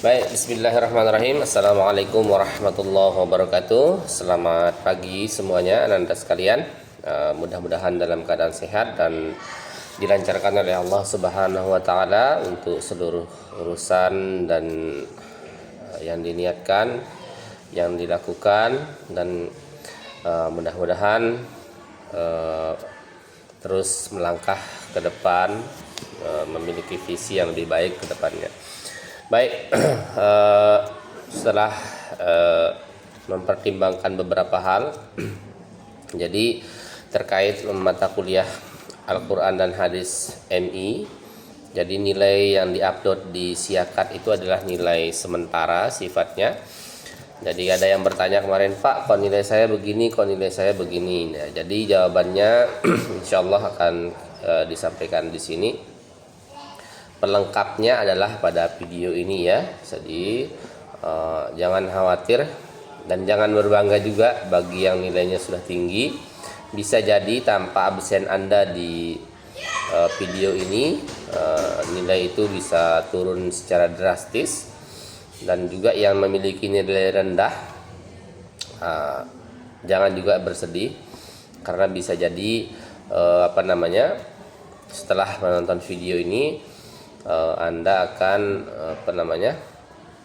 Baik, bismillahirrahmanirrahim. Assalamualaikum warahmatullahi wabarakatuh. Selamat pagi semuanya, anak-anak sekalian. Mudah-mudahan dalam keadaan sehat dan dilancarkan oleh Allah Subhanahu wa taala untuk seluruh urusan dan yang diniatkan, yang dilakukan, dan mudah-mudahan terus melangkah ke depan, memiliki visi yang lebih baik ke depannya. Baik, setelah mempertimbangkan beberapa hal, jadi terkait mata kuliah Al-Quran dan Hadis MI, jadi nilai yang diupload di Siakat itu adalah nilai sementara sifatnya. Jadi ada yang bertanya kemarin, Pak, kok nilai saya begini, kok nilai saya begini. Nah, jadi jawabannya insya Allah akan disampaikan di sini. Pelengkapnya adalah pada video ini ya. Jadi jangan khawatir dan jangan berbangga juga bagi yang nilainya sudah tinggi. Bisa jadi tanpa absen Anda di video ini nilai itu bisa turun secara drastis. Dan juga yang memiliki nilai rendah jangan juga bersedih, karena bisa jadi setelah menonton video ini Anda akan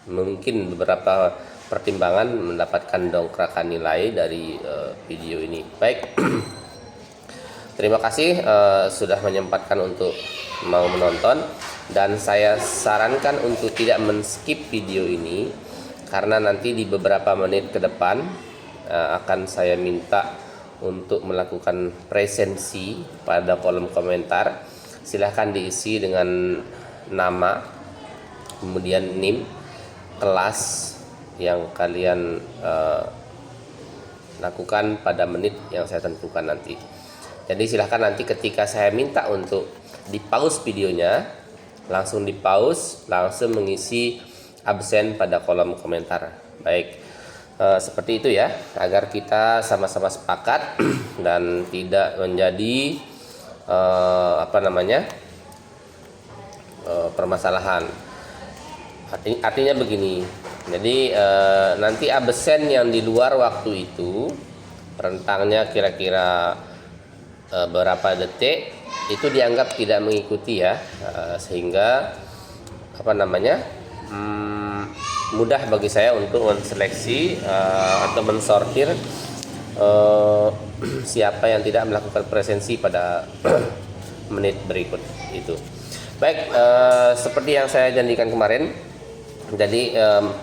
mungkin beberapa pertimbangan mendapatkan dongkrakan nilai dari video ini. Baik, terima kasih sudah menyempatkan untuk mau menonton, dan saya sarankan untuk tidak men-skip video ini, karena nanti di beberapa menit ke depan akan saya minta untuk melakukan presensi pada kolom komentar. Silahkan diisi dengan nama, kemudian NIM, kelas yang kalian lakukan pada menit yang saya tentukan nanti. Jadi silahkan nanti ketika saya minta untuk di pause videonya, langsung di pause, langsung mengisi absen pada kolom komentar. Baik, seperti itu ya, agar kita sama-sama sepakat dan tidak menjadi permasalahan. Artinya begini, jadi nanti absen yang di luar waktu itu, rentangnya kira-kira berapa detik, itu dianggap tidak mengikuti ya, sehingga mudah bagi saya untuk menseleksi atau mensortir siapa yang tidak melakukan presensi pada menit berikut itu. Baik, seperti yang saya janjikan kemarin, jadi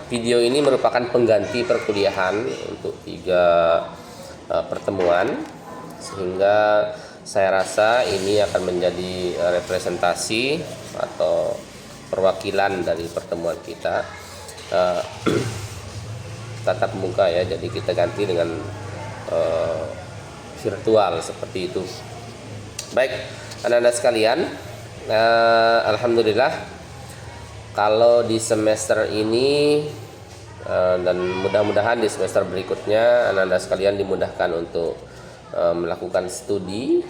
video ini merupakan pengganti perkuliahan untuk 3 pertemuan, sehingga saya rasa ini akan menjadi representasi atau perwakilan dari pertemuan kita tatap muka ya. Jadi kita ganti dengan virtual seperti itu. Baik, anak-anak sekalian, alhamdulillah kalau di semester ini dan mudah-mudahan di semester berikutnya anak-anak sekalian dimudahkan untuk melakukan studi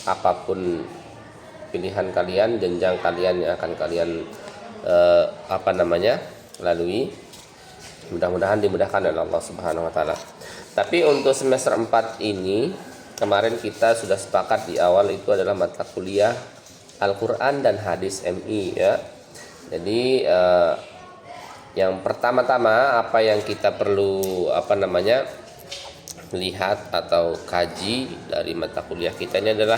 apapun pilihan kalian, jenjang kalian yang akan kalian lalui. Mudah-mudahan dimudahkan oleh Allah Subhanahu wa taala. Tapi untuk semester 4 ini, kemarin kita sudah sepakat di awal itu adalah mata kuliah Al-Quran dan Hadis MI ya. Jadi yang pertama-tama apa yang kita perlu lihat atau kaji dari mata kuliah kita ini adalah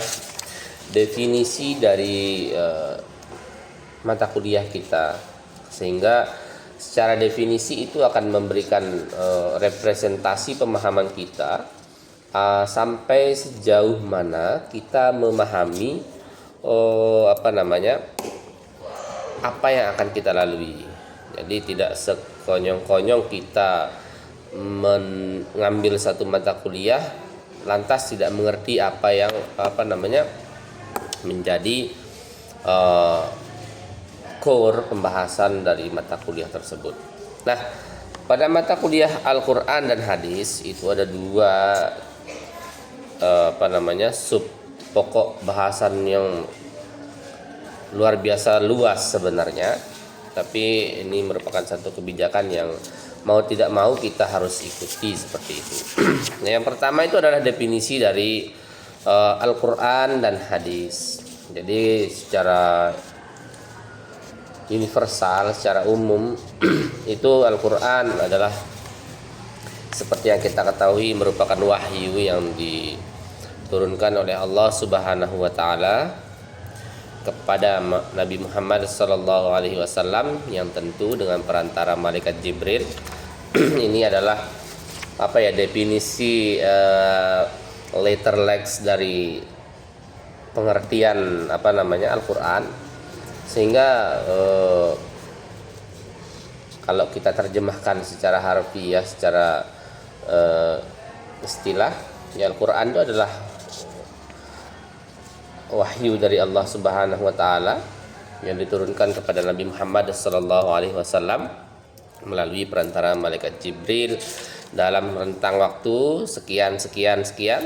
definisi dari mata kuliah kita, sehingga secara definisi itu akan memberikan representasi pemahaman kita sampai sejauh mana kita memahami apa yang akan kita lalui. Jadi tidak sekonyong-konyong kita mengambil satu mata kuliah lantas tidak mengerti apa yang menjadi core pembahasan dari mata kuliah tersebut. Nah, pada mata kuliah Al-Quran dan Hadis itu ada 2 sub pokok bahasan yang luar biasa luas sebenarnya. tapi ini merupakan satu kebijakan yang mau tidak mau kita harus ikuti seperti itu. Nah, yang pertama itu adalah definisi dari Al-Quran dan hadis. Jadi secara universal, secara umum itu Al-Quran adalah seperti yang kita ketahui merupakan wahyu yang diturunkan oleh Allah Subhanahu wa taala kepada Nabi Muhammad sallallahu alaihi wasallam, yang tentu dengan perantara malaikat Jibril. Ini adalah definisi letter legs dari pengertian Al-Quran, sehingga kalau kita terjemahkan secara harfiah, secara istilah, ya Al-Quran itu adalah wahyu dari Allah Subhanahu wa taala yang diturunkan kepada Nabi Muhammad sallallahu alaihi wasallam melalui perantara malaikat Jibril dalam rentang waktu sekian, ya,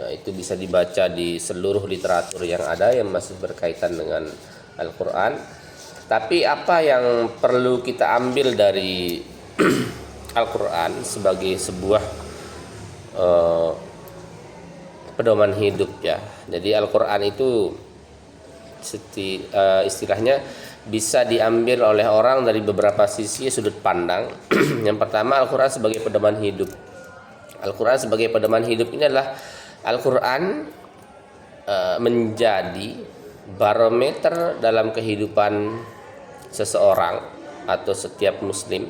itu bisa dibaca di seluruh literatur yang ada yang masih berkaitan dengan Al-Quran. Tapi apa yang perlu kita ambil dari Al-Quran sebagai sebuah pedoman hidup, ya. Jadi Al-Quran itu istilahnya bisa diambil oleh orang dari beberapa sisi sudut pandang. Yang pertama, Al-Quran sebagai pedoman hidup. Al-Quran sebagai pedoman hidup ini adalah Al-Quran menjadi barometer dalam kehidupan seseorang atau setiap muslim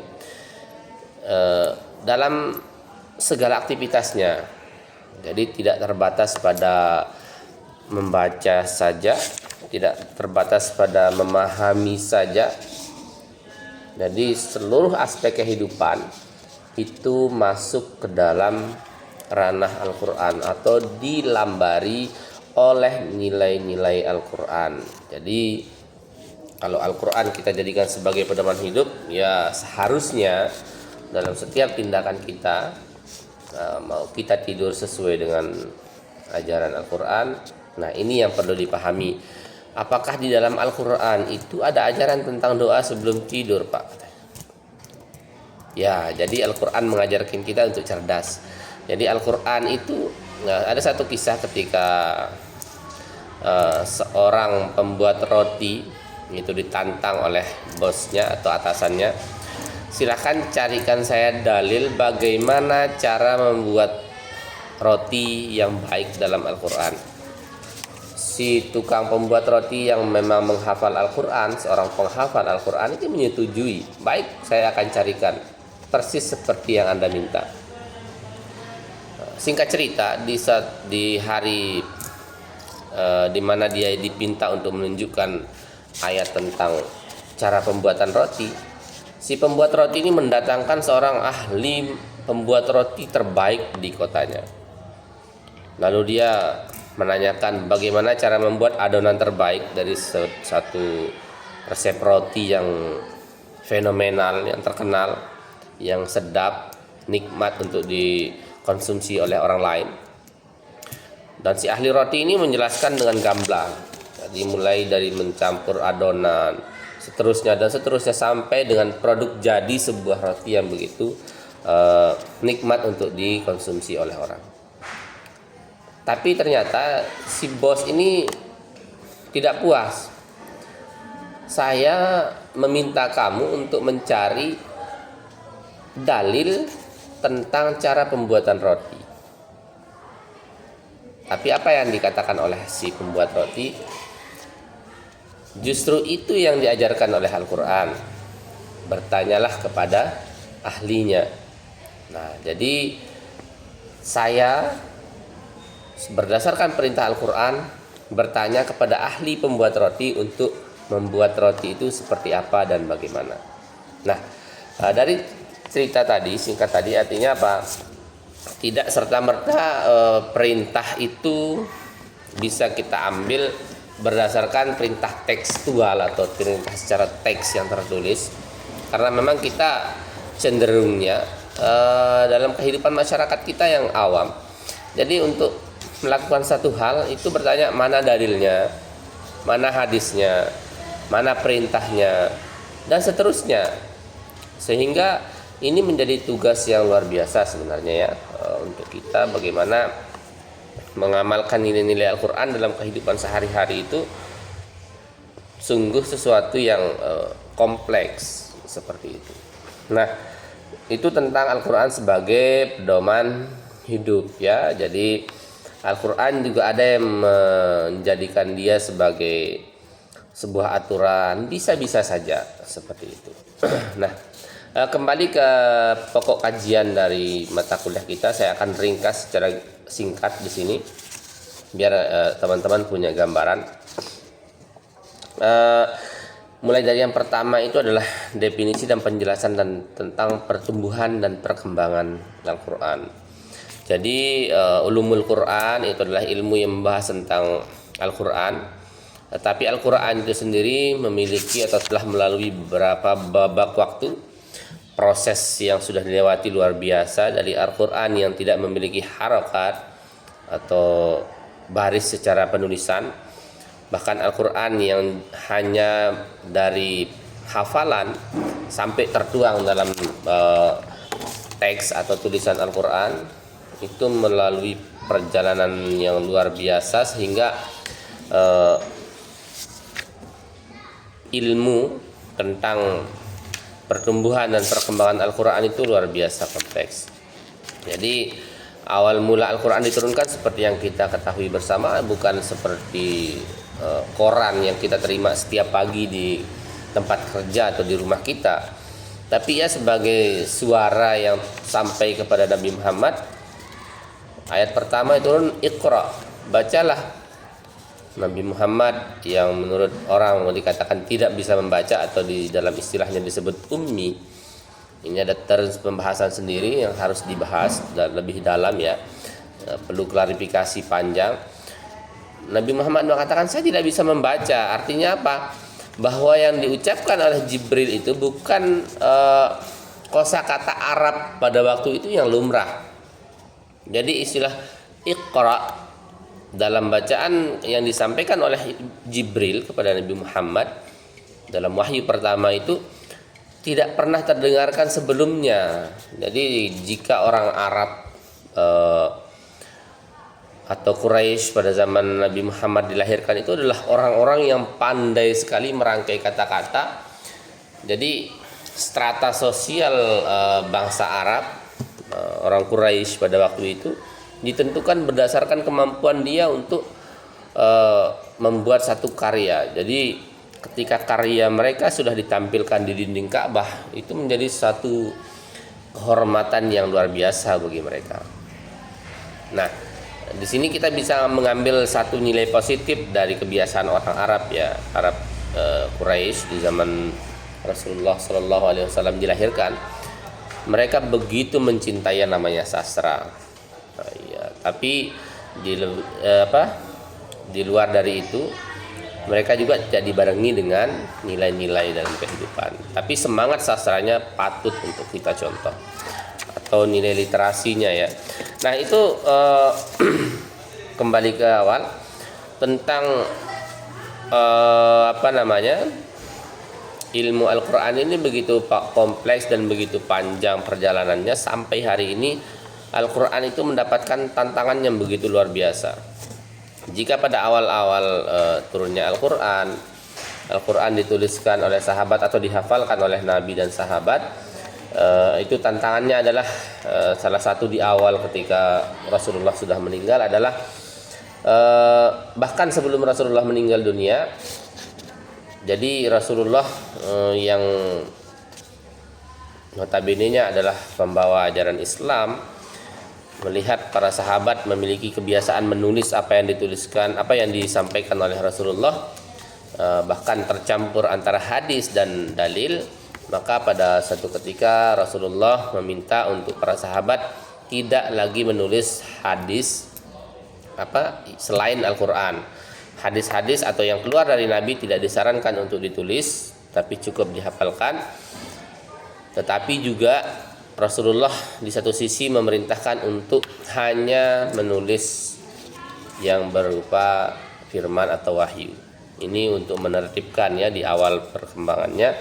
dalam segala aktivitasnya. Jadi tidak terbatas pada membaca saja, tidak terbatas pada memahami saja. Jadi seluruh aspek kehidupan itu masuk ke dalam ranah Al-Quran atau dilambari oleh nilai-nilai Al-Quran. Jadi kalau Al-Quran kita jadikan sebagai pedoman hidup, ya seharusnya dalam setiap tindakan kita, mau kita tidur sesuai dengan ajaran Al-Quran. Nah, ini yang perlu dipahami. Apakah di dalam Al-Quran itu ada ajaran tentang doa sebelum tidur, Pak? Ya, jadi Al-Quran mengajarkan kita untuk cerdas. Jadi Al-Quran itu, ada satu kisah ketika seorang pembuat roti itu ditantang oleh bosnya atau atasannya, silakan carikan saya dalil bagaimana cara membuat roti yang baik dalam Al-Quran. Si tukang pembuat roti yang memang menghafal Al-Quran, seorang penghafal Al-Quran, itu menyetujui. Baik, saya akan carikan persis seperti yang Anda minta. Singkat cerita, di hari di mana dia dipinta untuk menunjukkan ayat tentang cara pembuatan roti, si pembuat roti ini mendatangkan seorang ahli pembuat roti terbaik di kotanya. Lalu dia menanyakan bagaimana cara membuat adonan terbaik dari satu resep roti yang fenomenal, yang terkenal, yang sedap, nikmat untuk dikonsumsi oleh orang lain. Dan si ahli roti ini menjelaskan dengan gamblang. Jadi mulai dari mencampur adonan, seterusnya sampai dengan produk jadi sebuah roti yang begitu nikmat untuk dikonsumsi oleh orang. Tapi ternyata si bos ini tidak puas. Saya meminta kamu untuk mencari dalil tentang cara pembuatan roti. Tapi apa yang dikatakan oleh si pembuat roti? Justru itu yang diajarkan oleh Al-Quran. Bertanyalah kepada ahlinya. Nah, jadi saya berdasarkan perintah Al-Quran bertanya kepada ahli pembuat roti untuk membuat roti itu seperti apa dan bagaimana. Nah, dari cerita tadi, singkat tadi, artinya apa? Tidak serta-merta perintah itu bisa kita ambil berdasarkan perintah tekstual atau perintah secara teks yang tertulis, karena memang kita cenderungnya dalam kehidupan masyarakat kita yang awam. Jadi untuk melakukan satu hal itu bertanya mana dalilnya, mana hadisnya, mana perintahnya, dan seterusnya. Sehingga ini menjadi tugas yang luar biasa sebenarnya ya, untuk kita bagaimana mengamalkan nilai-nilai Al-Quran dalam kehidupan sehari-hari itu sungguh sesuatu yang kompleks seperti itu. Nah, itu tentang Al-Quran sebagai pedoman hidup ya. Jadi Al-Quran juga ada yang menjadikan dia sebagai sebuah aturan, bisa-bisa saja seperti itu. Nah, kembali ke pokok kajian dari mata kuliah kita, saya akan ringkas secara singkat di sini biar teman-teman punya gambaran. Mulai dari yang pertama itu adalah definisi dan penjelasan tentang pertumbuhan dan perkembangan Al-Quran. Jadi ulumul Quran itu adalah ilmu yang membahas tentang Al-Quran. Tetapi Al-Quran itu sendiri memiliki atau telah melalui beberapa babak waktu, proses yang sudah dilewati luar biasa. Dari Al-Quran yang tidak memiliki harokat atau baris secara penulisan, bahkan Al-Quran yang hanya dari hafalan sampai tertuang dalam teks atau tulisan Al-Quran, itu melalui perjalanan yang luar biasa sehingga ilmu tentang pertumbuhan dan perkembangan Al-Quran itu luar biasa kompleks. Jadi awal mula Al-Quran diturunkan seperti yang kita ketahui bersama, bukan seperti koran yang kita terima setiap pagi di tempat kerja atau di rumah kita, tapi ya sebagai suara yang sampai kepada Nabi Muhammad. Ayat pertama itu turun, Iqra, bacalah. Nabi Muhammad yang menurut orang dikatakan tidak bisa membaca atau di dalam istilahnya disebut ummi. Ini ada terus pembahasan sendiri yang harus dibahas dan lebih dalam ya, perlu klarifikasi panjang. Nabi Muhammad mengatakan saya tidak bisa membaca. Artinya apa? Bahwa yang diucapkan oleh Jibril itu bukan kosakata Arab pada waktu itu yang lumrah. Jadi istilah Iqra dalam bacaan yang disampaikan oleh Jibril kepada Nabi Muhammad dalam wahyu pertama itu tidak pernah terdengarkan sebelumnya. Jadi jika orang Arab atau Quraisy pada zaman Nabi Muhammad dilahirkan itu adalah orang-orang yang pandai sekali merangkai kata-kata. Jadi strata sosial bangsa Arab, orang Quraisy pada waktu itu ditentukan berdasarkan kemampuan dia untuk membuat satu karya. Jadi ketika karya mereka sudah ditampilkan di dinding Ka'bah, itu menjadi satu kehormatan yang luar biasa bagi mereka. Nah, di sini kita bisa mengambil satu nilai positif dari kebiasaan orang Arab ya, Arab Quraisy di zaman Rasulullah SAW dilahirkan. Mereka begitu mencintai yang namanya sastra. Ya, tapi di luar dari itu mereka juga tidak dibarengi dengan nilai-nilai dalam kehidupan. Tapi semangat sastranya patut untuk kita contoh, atau nilai literasinya ya. Nah itu kembali ke awal tentang ilmu Al-Quran ini begitu kompleks dan begitu panjang perjalanannya sampai hari ini. Al-Quran itu mendapatkan tantangan yang begitu luar biasa. Jika pada awal-awal turunnya Al-Quran dituliskan oleh sahabat atau dihafalkan oleh Nabi dan sahabat, itu tantangannya adalah salah satu di awal ketika Rasulullah sudah meninggal adalah bahkan sebelum Rasulullah meninggal dunia. Jadi Rasulullah yang notabene-nya adalah pembawa ajaran Islam, melihat para sahabat memiliki kebiasaan menulis apa yang dituliskan, apa yang disampaikan oleh Rasulullah, bahkan tercampur antara hadis dan dalil, maka pada satu ketika Rasulullah meminta untuk para sahabat tidak lagi menulis hadis selain Al-Quran. Hadis-hadis atau yang keluar dari Nabi tidak disarankan untuk ditulis, tapi cukup dihafalkan. Tetapi juga Rasulullah di satu sisi memerintahkan untuk hanya menulis yang berupa firman atau wahyu. Ini untuk menertibkan ya di awal perkembangannya.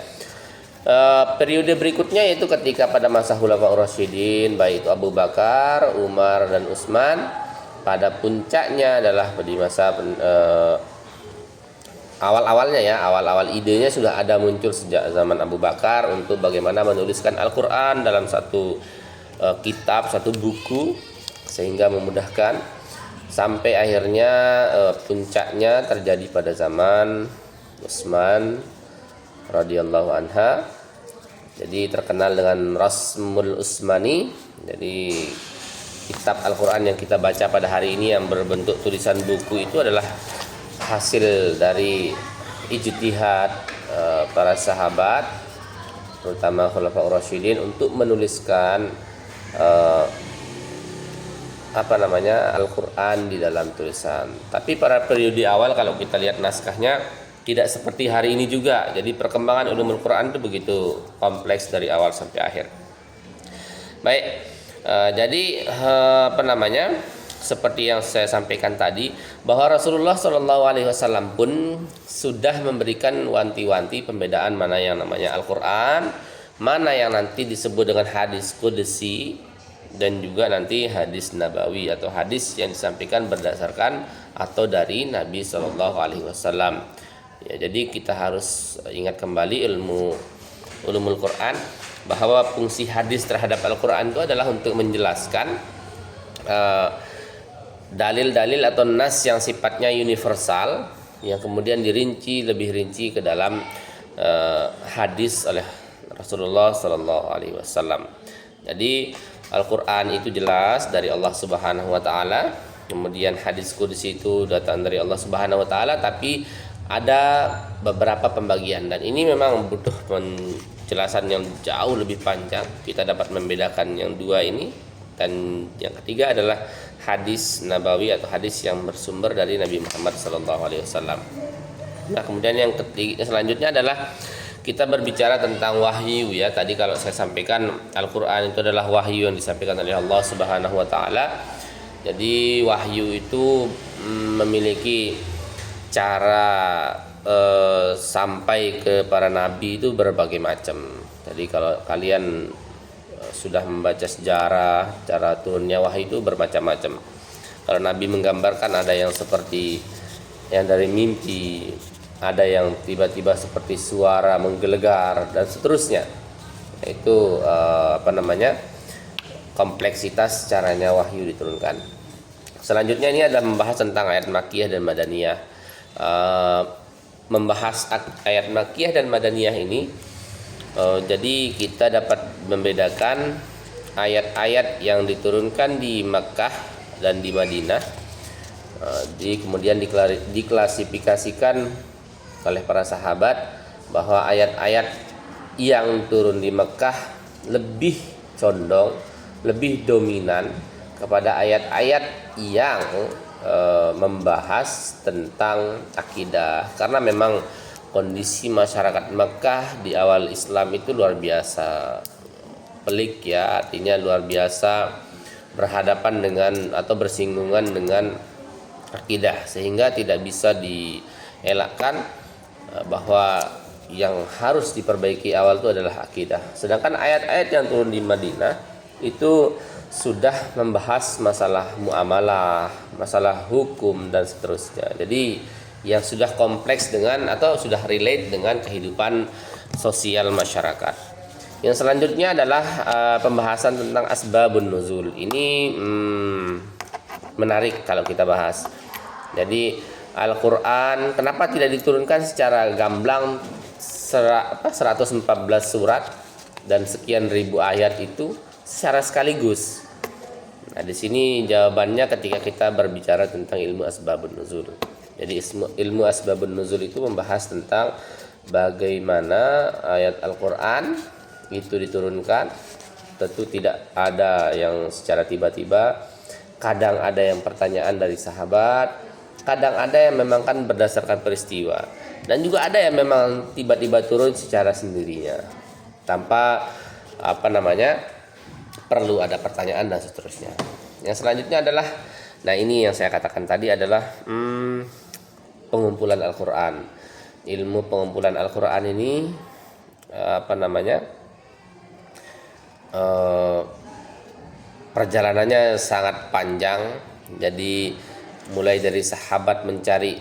Periode berikutnya yaitu ketika pada masa Khulafaur Rasyidin, baik itu Abu Bakar, Umar dan Utsman. Pada puncaknya adalah di masa awal-awalnya ya, awal-awal idenya sudah ada muncul sejak zaman Abu Bakar untuk bagaimana menuliskan Al-Qur'an dalam satu kitab, satu buku, sehingga memudahkan, sampai akhirnya puncaknya terjadi pada zaman Utsman radhiyallahu anha. Jadi terkenal dengan Rasmul Utsmani. Jadi kitab Al-Qur'an yang kita baca pada hari ini yang berbentuk tulisan buku itu adalah hasil dari ijtihad para sahabat, terutama Khulafaur Rasyidin, untuk menuliskan Al-Qur'an di dalam tulisan. Tapi pada periode awal kalau kita lihat naskahnya tidak seperti hari ini juga. Jadi perkembangan ulumul Quran itu begitu kompleks dari awal sampai akhir. Baik, jadi seperti yang saya sampaikan tadi, bahwa Rasulullah Shallallahu Alaihi Wasallam pun sudah memberikan wanti-wanti pembedaan mana yang namanya Al-Quran, mana yang nanti disebut dengan hadis qudsi, dan juga nanti hadis nabawi atau hadis yang disampaikan berdasarkan atau dari Nabi Shallallahu Alaihi Wasallam. Ya, jadi kita harus ingat kembali ulumul Quran, bahwa fungsi hadis terhadap Al-Quran itu adalah untuk menjelaskan dalil-dalil atau nas yang sifatnya universal, yang kemudian lebih rinci ke dalam hadis oleh Rasulullah Sallallahu Alaihi Wasallam. Jadi Al-Quran itu jelas dari Allah Subhanahu Wa Taala, kemudian hadis qudsi itu datang dari Allah Subhanahu Wa Taala, tapi ada beberapa pembagian, dan ini memang butuh penjelasan yang jauh lebih panjang. Kita dapat membedakan yang dua ini, dan yang ketiga adalah hadis nabawi atau hadis yang bersumber dari Nabi Muhammad SAW. Nah, kemudian yang ketiga selanjutnya adalah kita berbicara tentang wahyu ya. Tadi kalau saya sampaikan Al-Quran itu adalah wahyu yang disampaikan oleh Allah Subhanahu Wa Taala. Jadi wahyu itu memiliki cara sampai ke para nabi itu berbagai macam. Jadi kalau kalian sudah membaca sejarah cara turunnya wahyu itu bermacam-macam. Kalau nabi menggambarkan, ada yang seperti yang dari mimpi, ada yang tiba-tiba seperti suara menggelegar, dan seterusnya. Itu kompleksitas caranya wahyu diturunkan. Selanjutnya ini adalah membahas tentang ayat Makkiyah dan Madaniyah. Membahas ayat Makkiyah dan Madaniyah ini, jadi kita dapat membedakan ayat-ayat yang diturunkan di Makkah dan di Madinah, kemudian diklasifikasikan oleh para sahabat bahwa ayat-ayat yang turun di Makkah lebih condong, lebih dominan kepada ayat-ayat yang membahas tentang akidah, karena memang kondisi masyarakat Mekah di awal Islam itu luar biasa pelik ya, artinya luar biasa berhadapan dengan atau bersinggungan dengan akidah, sehingga tidak bisa dielakkan bahwa yang harus diperbaiki awal itu adalah akidah. Sedangkan ayat-ayat yang turun di Madinah itu sudah membahas masalah muamalah, masalah hukum dan seterusnya. Jadi yang sudah kompleks dengan atau sudah relate dengan kehidupan sosial masyarakat. Yang selanjutnya adalah pembahasan tentang asbabun nuzul. Ini menarik kalau kita bahas. Jadi Al-Quran kenapa tidak diturunkan secara gamblang 114 surat dan sekian ribu ayat itu secara sekaligus? Nah, di sini jawabannya ketika kita berbicara tentang ilmu asbabun nuzul. Jadi ilmu asbabun nuzul itu membahas tentang bagaimana ayat Al-Quran itu diturunkan. Tentu tidak ada yang secara tiba-tiba. Kadang ada yang pertanyaan dari sahabat, kadang ada yang memang kan berdasarkan peristiwa, dan juga ada yang memang tiba-tiba turun secara sendirinya tanpa perlu ada pertanyaan dan seterusnya. Yang selanjutnya adalah, nah ini yang saya katakan tadi adalah pengumpulan Al-Quran. Ilmu pengumpulan Al-Quran ini apa namanya, perjalanannya sangat panjang. Jadi mulai dari sahabat mencari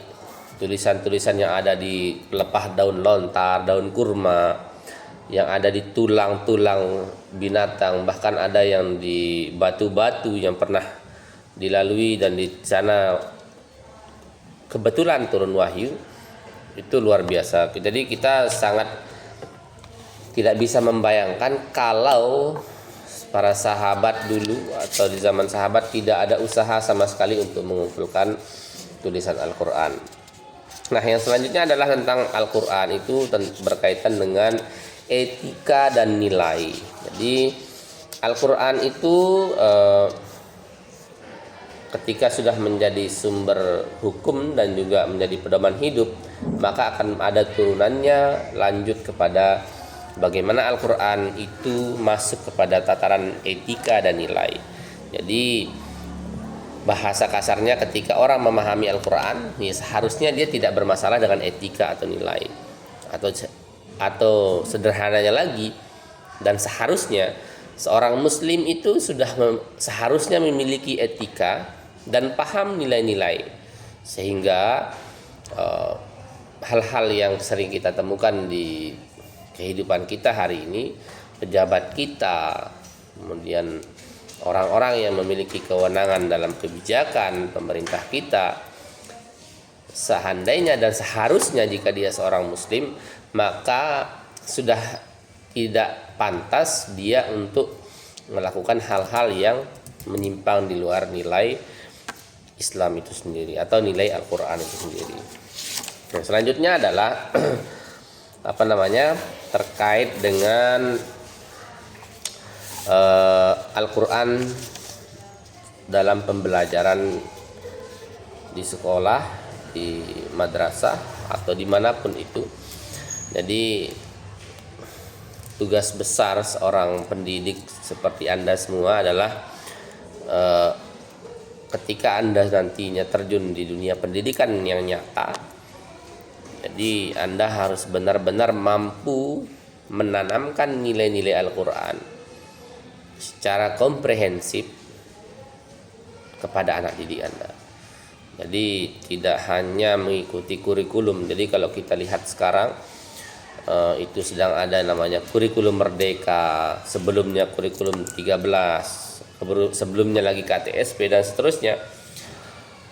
tulisan-tulisan yang ada di pelepah daun lontar, daun kurma, yang ada di tulang-tulang binatang, bahkan ada yang di batu-batu yang pernah dilalui dan di sana kebetulan turun wahyu. Itu luar biasa. Jadi kita sangat tidak bisa membayangkan kalau para sahabat dulu atau di zaman sahabat tidak ada usaha sama sekali untuk mengumpulkan tulisan Al-Quran. Nah, yang selanjutnya adalah tentang Al-Quran, itu berkaitan dengan etika dan nilai. Jadi Al-Quran itu ketika sudah menjadi sumber hukum dan juga menjadi pedoman hidup, maka akan ada turunannya lanjut kepada bagaimana Al-Quran itu masuk kepada tataran etika dan nilai. Jadi bahasa kasarnya ketika orang memahami Al-Quran, ya seharusnya dia tidak bermasalah dengan etika atau nilai. Atau sederhananya lagi, dan seharusnya seorang muslim itu sudah seharusnya memiliki etika dan paham nilai-nilai. Sehingga hal-hal yang sering kita temukan di kehidupan kita hari ini, pejabat kita, kemudian orang-orang yang memiliki kewenangan dalam kebijakan pemerintah kita, seandainya dan seharusnya jika dia seorang muslim, maka sudah tidak pantas dia untuk melakukan hal-hal yang menyimpang di luar nilai Islam itu sendiri atau nilai Al-Quran itu sendiri. Nah, selanjutnya adalah terkait dengan Al-Quran dalam pembelajaran di sekolah, di madrasah atau dimanapun itu. Jadi tugas besar seorang pendidik seperti Anda semua adalah ketika Anda nantinya terjun di dunia pendidikan yang nyata, jadi Anda harus benar-benar mampu menanamkan nilai-nilai Al-Quran secara komprehensif kepada anak didik Anda. Jadi tidak hanya mengikuti kurikulum. Jadi kalau kita lihat sekarang itu sedang ada namanya kurikulum merdeka, sebelumnya kurikulum 13, sebelumnya lagi KTSP dan seterusnya.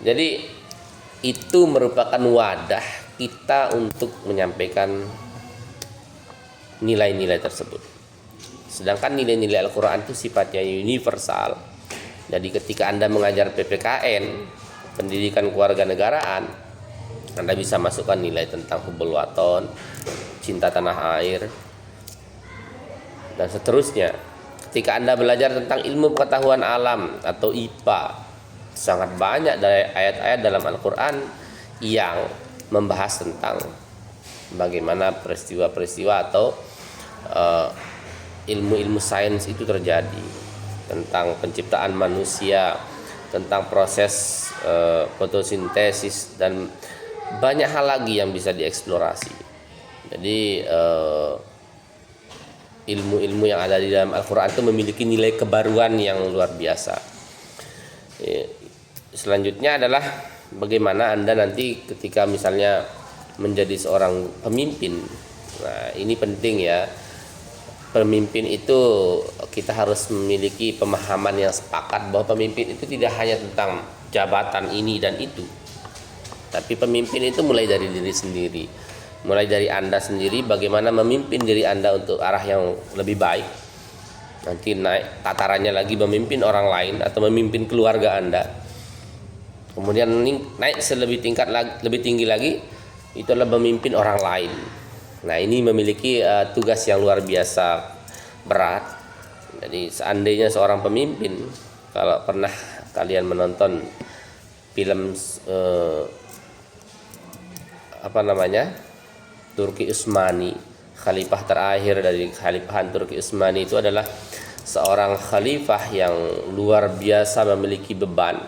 Jadi itu merupakan wadah kita untuk menyampaikan nilai-nilai tersebut. Sedangkan nilai-nilai Al-Quran itu sifatnya universal. Jadi ketika Anda mengajar PPKN, pendidikan kewarganegaraan, Anda bisa masukkan nilai tentang hubul waton, cinta tanah air, dan seterusnya. Ketika Anda belajar tentang ilmu pengetahuan alam atau IPA, sangat banyak dari ayat-ayat dalam Al-Quran yang membahas tentang bagaimana peristiwa-peristiwa atau ilmu-ilmu sains itu terjadi, tentang penciptaan manusia, tentang proses fotosintesis, dan banyak hal lagi yang bisa dieksplorasi. Jadi ilmu-ilmu yang ada di dalam Al-Quran itu memiliki nilai kebaruan yang luar biasa. Selanjutnya adalah bagaimana Anda nanti ketika misalnya menjadi seorang pemimpin. Nah, ini penting ya. Pemimpin itu kita harus memiliki pemahaman yang sepakat bahwa pemimpin itu tidak hanya tentang jabatan ini dan itu, tapi pemimpin itu mulai dari diri sendiri, mulai dari Anda sendiri, bagaimana memimpin diri Anda untuk arah yang lebih baik. Nanti naik tatarannya lagi memimpin orang lain atau memimpin keluarga Anda. Kemudian naik lebih tinggi lagi, itu adalah memimpin orang lain. Nah, ini memiliki tugas yang luar biasa berat. Jadi seandainya seorang pemimpin, kalau pernah kalian menonton film Turki Utsmani, khalifah terakhir dari khalifahan Turki Utsmani, itu adalah seorang khalifah yang luar biasa memiliki beban.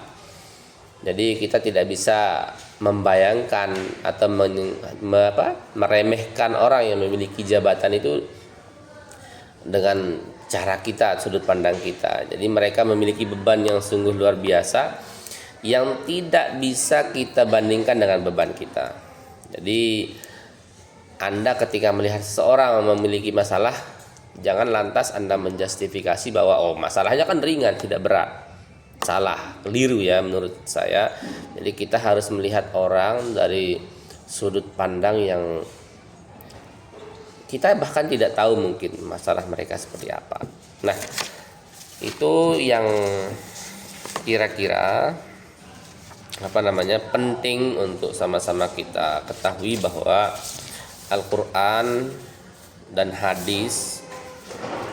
Jadi kita tidak bisa membayangkan atau meremehkan orang yang memiliki jabatan itu dengan cara kita, sudut pandang kita. Jadi mereka memiliki beban yang sungguh luar biasa yang tidak bisa kita bandingkan dengan beban kita. Jadi Anda ketika melihat seseorang memiliki masalah, jangan lantas Anda menjustifikasi bahwa oh masalahnya kan ringan, tidak berat. Salah, keliru ya menurut saya. Jadi kita harus melihat orang dari sudut pandang yang kita bahkan tidak tahu mungkin masalah mereka seperti apa. Nah, itu yang kira-kira penting untuk sama-sama kita ketahui bahwa Al-Quran dan hadis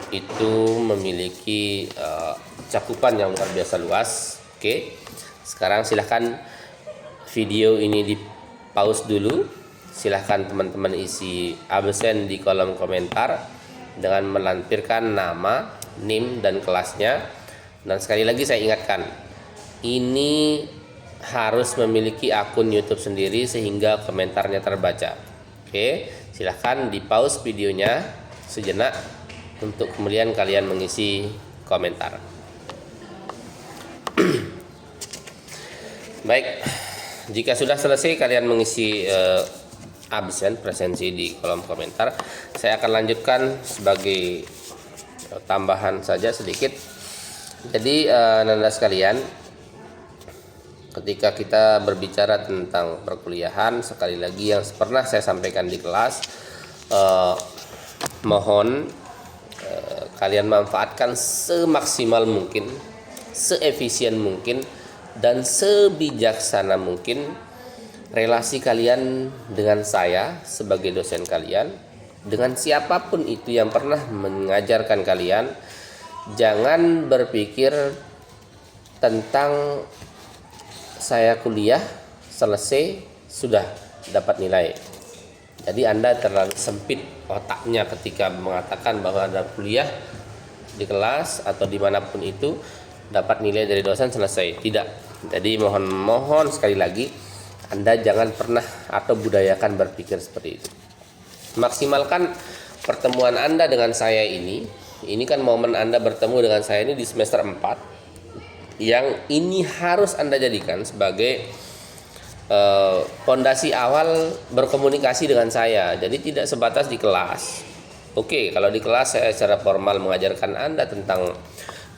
itu memiliki cakupan yang luar biasa luas. Oke, sekarang silahkan video ini di pause dulu. Silahkan teman-teman isi absen di kolom komentar dengan melampirkan nama, NIM, dan kelasnya. Dan sekali lagi saya ingatkan, ini harus memiliki akun YouTube sendiri sehingga komentarnya terbaca. Oke, silahkan di pause videonya sejenak untuk kemudian kalian mengisi komentar. Baik, jika sudah selesai kalian mengisi absen presensi di kolom komentar, saya akan lanjutkan sebagai tambahan saja sedikit. Jadi Nanda sekalian, ketika kita berbicara tentang perkuliahan, sekali lagi yang pernah saya sampaikan di kelas, mohon kalian manfaatkan semaksimal mungkin, seefisien mungkin, dan sebijaksana mungkin relasi kalian dengan saya sebagai dosen kalian, dengan siapapun itu yang pernah mengajarkan kalian. Jangan berpikir tentang saya kuliah selesai sudah dapat nilai. Jadi Anda terlalu sempit otaknya ketika mengatakan bahwa Anda kuliah di kelas atau dimanapun itu dapat nilai dari dosen selesai. Tidak. Jadi mohon sekali lagi, Anda jangan pernah atau budayakan berpikir seperti itu. Maksimalkan pertemuan Anda dengan saya ini. Ini kan momen Anda bertemu dengan saya ini di semester 4. Yang ini harus Anda jadikan sebagai fondasi awal berkomunikasi dengan saya. Jadi tidak sebatas di kelas. Oke, kalau di kelas saya secara formal mengajarkan Anda tentang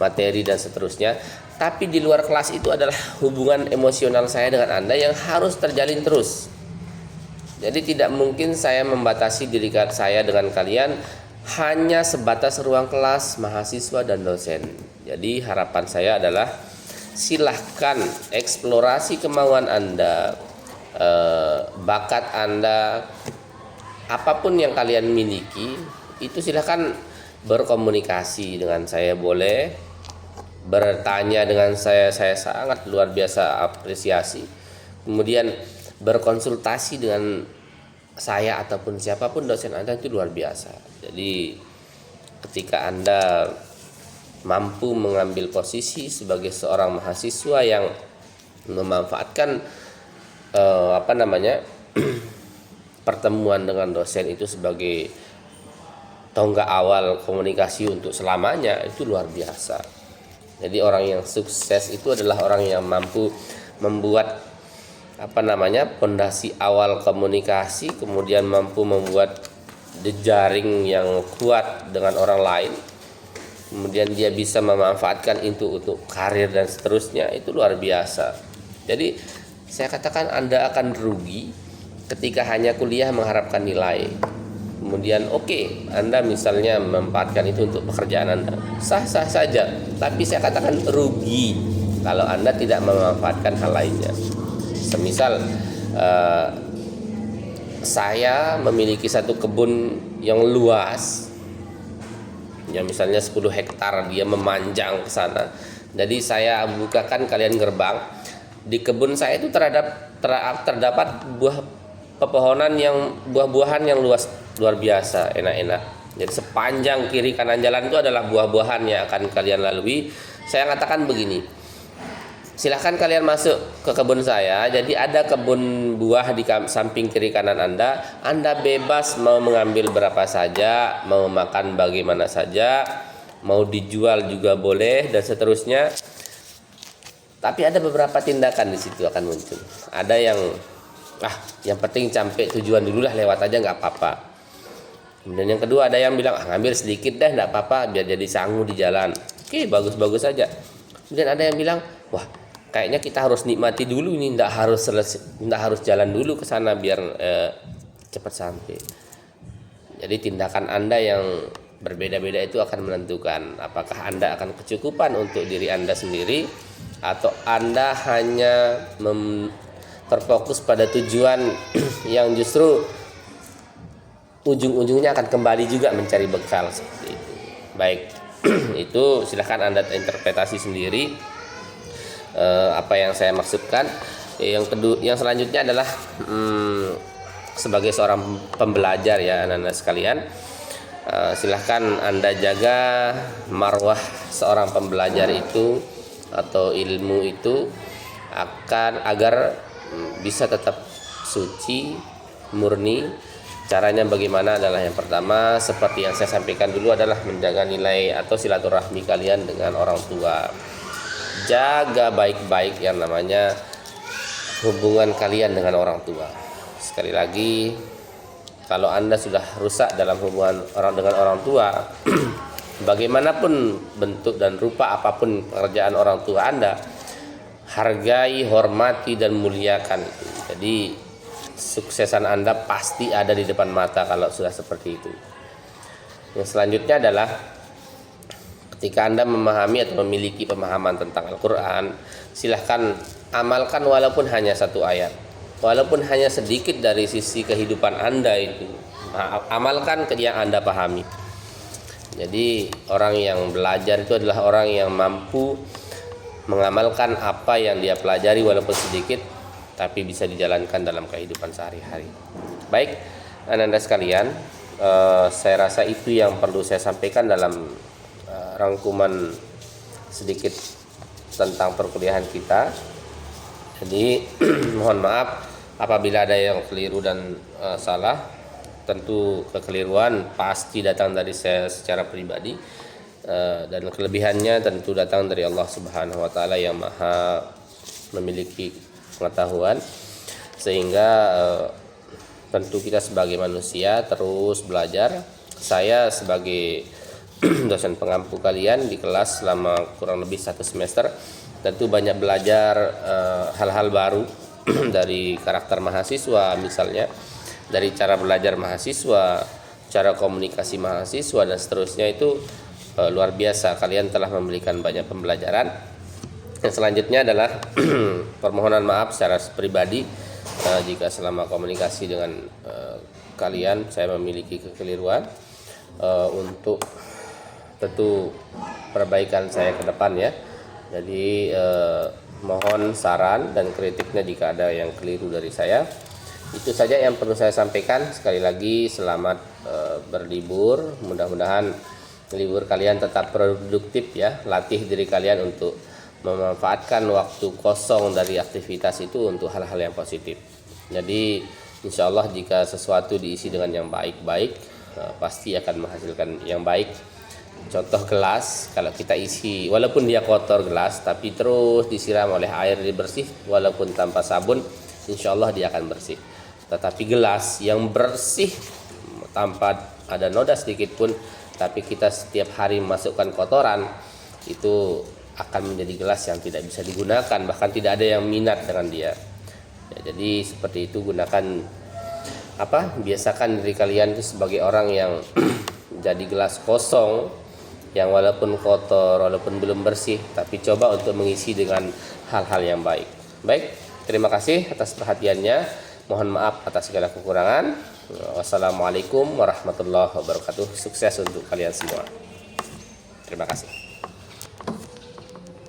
materi dan seterusnya, tapi di luar kelas itu adalah hubungan emosional saya dengan Anda yang harus terjalin terus. Jadi tidak mungkin saya membatasi diri saya dengan kalian hanya sebatas ruang kelas, mahasiswa, dan dosen. Jadi harapan saya adalah silahkan eksplorasi kemauan Anda, bakat Anda, apapun yang kalian miliki, itu silahkan berkomunikasi dengan saya, boleh bertanya dengan saya sangat luar biasa apresiasi. Kemudian berkonsultasi dengan saya ataupun siapapun dosen Anda itu luar biasa. Jadi ketika Anda mampu mengambil posisi sebagai seorang mahasiswa yang memanfaatkan pertemuan dengan dosen itu sebagai tonggak awal komunikasi untuk selamanya, itu luar biasa. Jadi orang yang sukses itu adalah orang yang mampu membuat pondasi awal komunikasi, kemudian mampu membuat jejaring yang kuat dengan orang lain, kemudian dia bisa memanfaatkan itu untuk karir dan seterusnya. Itu luar biasa. Jadi saya katakan Anda akan rugi ketika hanya kuliah mengharapkan nilai. Kemudian Anda misalnya memanfaatkan itu untuk pekerjaan Anda, sah-sah saja. Tapi saya katakan rugi kalau Anda tidak memanfaatkan hal lainnya. Semisal saya memiliki satu kebun yang luas, ya misalnya 10 hektar, dia memanjang ke sana. Jadi saya bukakan kalian gerbang. Di kebun saya itu terdapat buah-buahan yang luar biasa, enak-enak. Jadi sepanjang kiri kanan jalan itu adalah buah-buahan yang akan kalian lalui. Saya katakan begini, silahkan kalian masuk ke kebun saya. Jadi ada kebun buah di samping kiri kanan Anda. Anda bebas mau mengambil berapa saja, mau makan bagaimana saja, mau dijual juga boleh dan seterusnya. Tapi ada beberapa tindakan di situ akan muncul. Ada yang penting sampai tujuan dulu lah, lewat aja nggak apa-apa. Kemudian yang kedua ada yang bilang ngambil sedikit deh nggak apa-apa biar jadi sangu di jalan. Oke, bagus-bagus saja. Kemudian ada yang bilang, wah kayaknya kita harus nikmati dulu ini, nggak harus jalan dulu ke sana biar cepat sampai. Jadi tindakan Anda yang berbeda-beda itu akan menentukan apakah Anda akan kecukupan untuk diri Anda sendiri atau Anda hanya terfokus pada tujuan yang justru ujung-ujungnya akan kembali juga mencari bekal seperti itu. Baik, itu silahkan Anda interpretasi sendiri apa yang saya maksudkan. Yang selanjutnya adalah sebagai seorang pembelajar ya anak-anak sekalian, silahkan Anda jaga marwah seorang pembelajar itu atau ilmu itu agar bisa tetap suci, murni. Caranya bagaimana adalah yang pertama, seperti yang saya sampaikan dulu, adalah menjaga nilai atau silaturahmi kalian dengan orang tua. Jaga baik-baik yang namanya hubungan kalian dengan orang tua. Sekali lagi, kalau Anda sudah rusak dalam hubungan dengan orang tua, bagaimanapun bentuk dan rupa apapun pekerjaan orang tua Anda, hargai, hormati dan muliakan itu. Jadi suksesan Anda pasti ada di depan mata kalau sudah seperti itu. Yang selanjutnya adalah ketika Anda memahami atau memiliki pemahaman tentang Al-Quran, silahkan amalkan walaupun hanya satu ayat, walaupun hanya sedikit dari sisi kehidupan Anda itu. Amalkan yang Anda pahami. Jadi orang yang belajar itu adalah orang yang mampu mengamalkan apa yang dia pelajari walaupun sedikit, tapi bisa dijalankan dalam kehidupan sehari-hari. Baik, anak-anak sekalian, saya rasa itu yang perlu saya sampaikan dalam rangkuman sedikit tentang perkuliahan kita. Jadi mohon maaf apabila ada yang keliru dan salah. Tentu kekeliruan pasti datang dari saya secara pribadi, dan kelebihannya tentu datang dari Allah Subhanahu wa taala yang Maha memiliki pengetahuan, sehingga tentu kita sebagai manusia terus belajar. Saya sebagai dosen pengampu kalian di kelas selama kurang lebih 1 semester tentu banyak belajar hal-hal baru dari karakter mahasiswa, misalnya dari cara belajar mahasiswa, cara komunikasi mahasiswa dan seterusnya. Itu luar biasa, kalian telah memberikan banyak pembelajaran. Yang selanjutnya adalah permohonan maaf secara pribadi jika selama komunikasi dengan kalian saya memiliki kekeliruan, untuk tentu perbaikan saya ke depan ya. Jadi mohon saran dan kritiknya jika ada yang keliru dari saya. Itu saja yang perlu saya sampaikan. Sekali lagi selamat berlibur, mudah-mudahan libur kalian tetap produktif ya. Latih diri kalian untuk memanfaatkan waktu kosong dari aktivitas itu untuk hal-hal yang positif. Jadi insya Allah jika sesuatu diisi dengan yang baik-baik, pasti akan menghasilkan yang baik. Contoh gelas, kalau kita isi walaupun dia kotor gelas, tapi terus disiram oleh air bersih walaupun tanpa sabun, insya Allah dia akan bersih. Tetapi gelas yang bersih tanpa ada noda sedikit pun, tapi kita setiap hari memasukkan kotoran, itu akan menjadi gelas yang tidak bisa digunakan, bahkan tidak ada yang minat dengan dia ya. Jadi seperti itu, gunakan biasakan diri kalian itu sebagai orang yang jadi gelas kosong, yang walaupun kotor, walaupun belum bersih, tapi coba untuk mengisi dengan hal-hal yang baik. Baik, terima kasih atas perhatiannya. Mohon maaf atas segala kekurangan. Wassalamualaikum warahmatullahi wabarakatuh. Sukses untuk kalian semua. Terima kasih.